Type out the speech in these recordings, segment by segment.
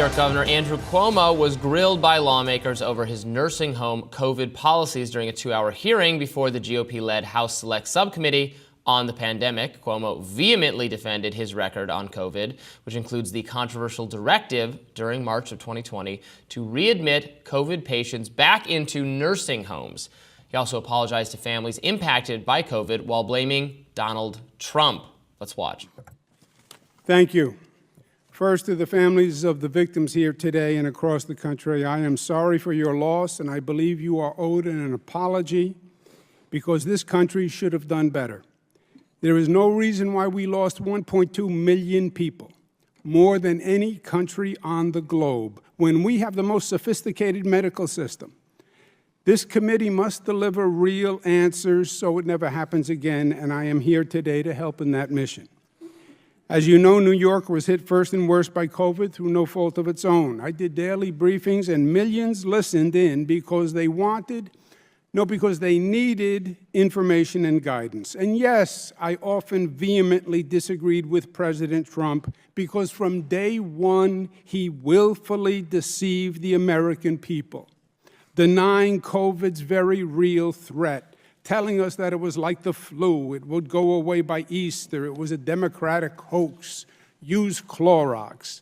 York Governor Andrew Cuomo was grilled by lawmakers over his nursing home COVID policies during a 2-hour hearing before the GOP-led House Select Subcommittee on the pandemic. Cuomo vehemently defended his record on COVID, which includes the controversial directive during March of 2020 to readmit COVID patients back into nursing homes. He also apologized to families impacted by COVID while blaming Donald Trump. Let's watch. Thank you. First, to the families of the victims here today and across the country, I am sorry for your loss, and I believe you are owed an apology because this country should have done better. There is no reason why we lost 1.2 million people, more than any country on the globe, when we have the most sophisticated medical system. This committee must deliver real answers so it never happens again, and I am here today to help in that mission. As you know, New York was hit first and worst by COVID through no fault of its own. I did daily briefings, and millions listened in because they because they needed information and guidance. And yes, I often vehemently disagreed with President Trump because from day one, he willfully deceived the American people, denying COVID's very real threat, telling us that it was like the flu, it would go away by Easter, it was a Democratic hoax, use Clorox.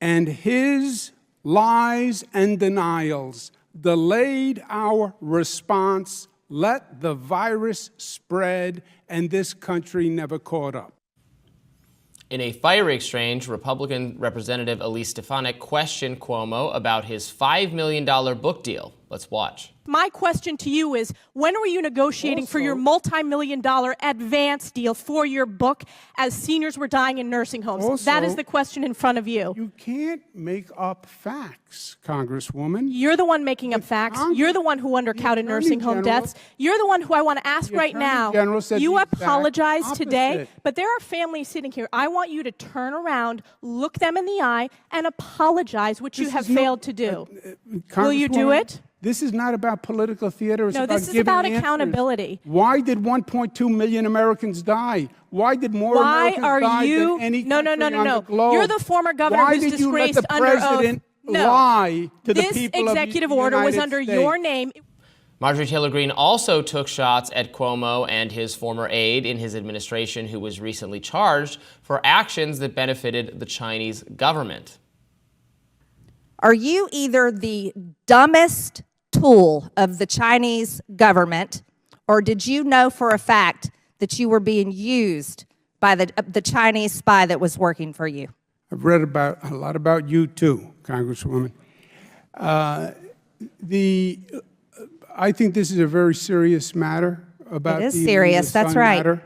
And his lies and denials delayed our response, let the virus spread, and this country never caught up. In a fiery exchange, Republican Representative Elise Stefanik questioned Cuomo about his $5 million book deal. Let's watch. My question to you is, when were you negotiating for your multi-million-dollar advance deal for your book as seniors were dying in nursing homes? That is the question in front of you. You can't make up facts, Congresswoman. You're the one making up facts. You're the one who undercounted nursing home deaths. You're the one who I want to ask right now. You apologize today, but there are families sitting here. I want you to turn around, look them in the eye, and apologize, which you have failed to do. Will you do it? This is not about political theater. It's no, this is about accountability. Why did 1.2 million Americans die? Why did more Americans die than any country on the globe? You're the former governor who's disgraced under oath. Why did you let the president lie to the people of the United States? This executive order was under your name. Marjorie Taylor Greene also took shots at Cuomo and his former aide in his administration, who was recently charged for actions that benefited the Chinese government. Are you either the dumbest tool of the Chinese government, or did you know for a fact that you were being used by the Chinese spy that was working for you? I've read a lot about you too, Congresswoman. I think this is a very serious matter. It is serious, that's right.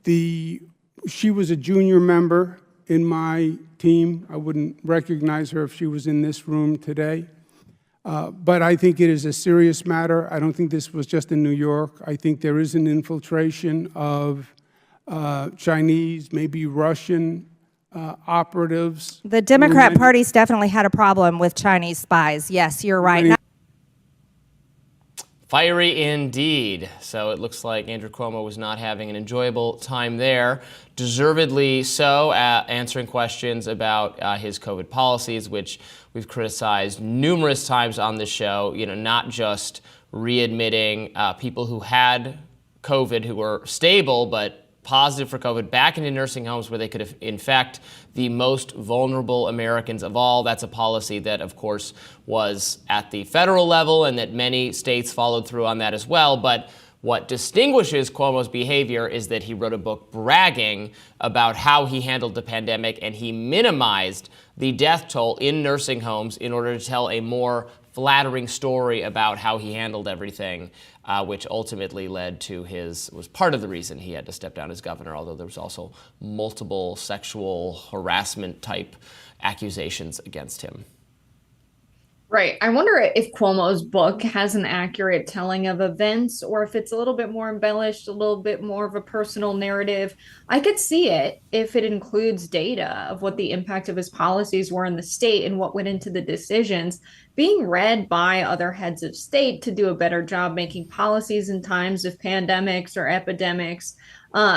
She was a junior member in my team. I wouldn't recognize her if she was in this room today. But I think it is a serious matter. I don't think this was just in New York. I think there is an infiltration of Chinese, maybe Russian operatives. The Democrat Party's definitely had a problem with Chinese spies. Yes, you're right. Fiery indeed. So it looks like Andrew Cuomo was not having an enjoyable time there. Deservedly so, answering questions about his COVID policies, which we've criticized numerous times on this show. You know, not just readmitting people who had COVID who were stable but positive for COVID back into nursing homes where they could infect the most vulnerable Americans of all. That's a policy that, of course, was at the federal level and that many states followed through on that as well. But what distinguishes Cuomo's behavior is that he wrote a book bragging about how he handled the pandemic, and he minimized the death toll in nursing homes in order to tell a more flattering story about how he handled everything, which ultimately led to was part of the reason he had to step down as governor, although there was also multiple sexual harassment type accusations against him. Right. I wonder if Cuomo's book has an accurate telling of events, or if it's a little bit more embellished, a little bit more of a personal narrative. I could see it if it includes data of what the impact of his policies were in the state and what went into the decisions being read by other heads of state to do a better job making policies in times of pandemics or epidemics.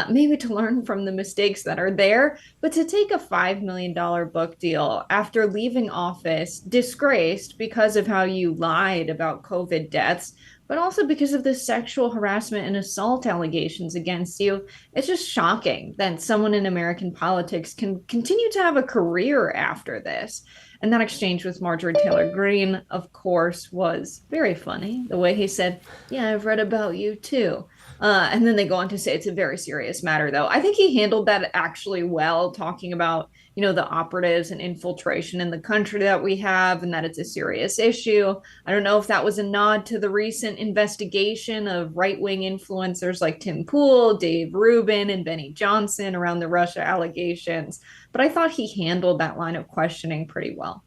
maybe to learn from the mistakes that are there. But to take a $5 million book deal after leaving office, disgraced because of how you lied about COVID deaths, but also because of the sexual harassment and assault allegations against you, it's just shocking that someone in American politics can continue to have a career after this. And that exchange with Marjorie Taylor Greene, of course, was very funny. The way he said, "Yeah, I've read about you too." And then they go on to say it's a very serious matter, though. I think he handled that actually well, talking about, the operatives and infiltration in the country that we have and that it's a serious issue. I don't know if that was a nod to the recent investigation of right-wing influencers like Tim Pool, Dave Rubin, and Benny Johnson around the Russia allegations. But I thought he handled that line of questioning pretty well.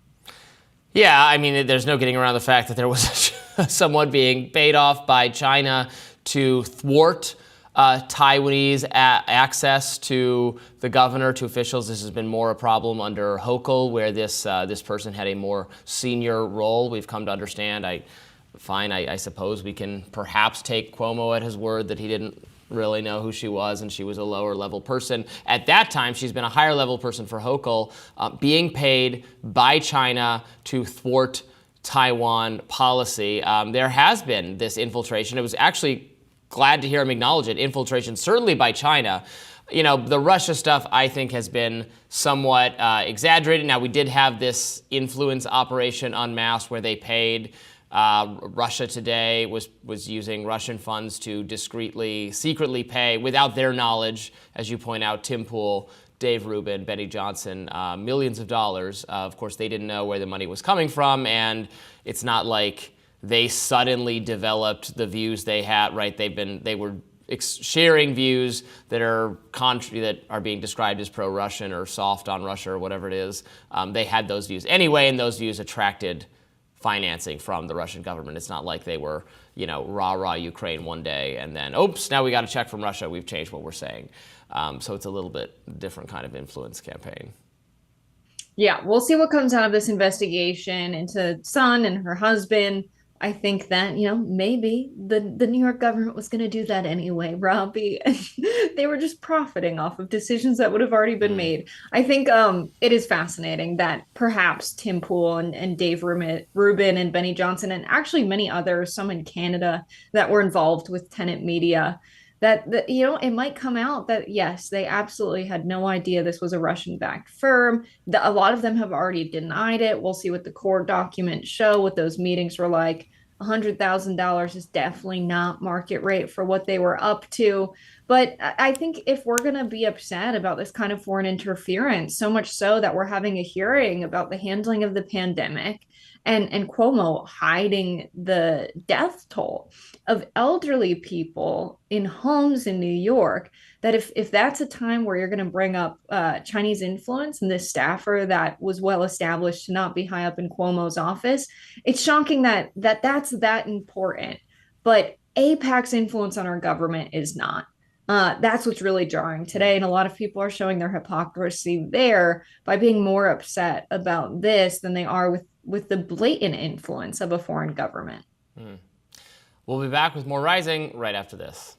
Yeah, I mean, there's no getting around the fact that there was someone being paid off by China to thwart Taiwanese access to the governor, to officials. This has been more a problem under Hochul, where this person had a more senior role. We've come to understand. I suppose we can perhaps take Cuomo at his word that he didn't really know who she was, and she was a lower level person. At that time, she's been a higher level person for Hochul, being paid by China to thwart Taiwan policy. There has been this infiltration. It was actually glad to hear him acknowledge it. Infiltration, certainly by China. The Russia stuff, I think, has been somewhat exaggerated. Now, we did have this influence operation en masse where they paid Russia Today was using Russian funds to secretly pay, without their knowledge, as you point out, Tim Pool, Dave Rubin, Benny Johnson, millions of dollars. Of course, they didn't know where the money was coming from, and it's not like they suddenly developed the views they had, right? They were sharing views that are being described as pro-Russian or soft on Russia or whatever it is. They had those views anyway, and those views attracted financing from the Russian government. It's not like they were, rah Ukraine one day and then, oops, now we got a check from Russia. We've changed what we're saying. So it's a little bit different kind of influence campaign. Yeah, we'll see what comes out of this investigation into Sun and her husband. I think that, maybe the New York government was going to do that anyway, Robbie. They were just profiting off of decisions that would have already been made. I think it is fascinating that perhaps Tim Pool and Dave Rubin and Benny Johnson, and actually many others, some in Canada, that were involved with tenant media, that it might come out that, yes, they absolutely had no idea this was a Russian-backed firm. A lot of them have already denied it. We'll see what the court documents show, what those meetings were like. $100,000 is definitely not market rate for what they were up to. But I think if we're going to be upset about this kind of foreign interference, so much so that we're having a hearing about the handling of the pandemic, and Cuomo hiding the death toll of elderly people in homes in New York, that if that's a time where you're going to bring up Chinese influence and this staffer that was well established to not be high up in Cuomo's office, it's shocking that that's that important. But AIPAC's influence on our government is not. That's what's really jarring today. And a lot of people are showing their hypocrisy there by being more upset about this than they are with the blatant influence of a foreign government. We'll be back with more Rising right after this.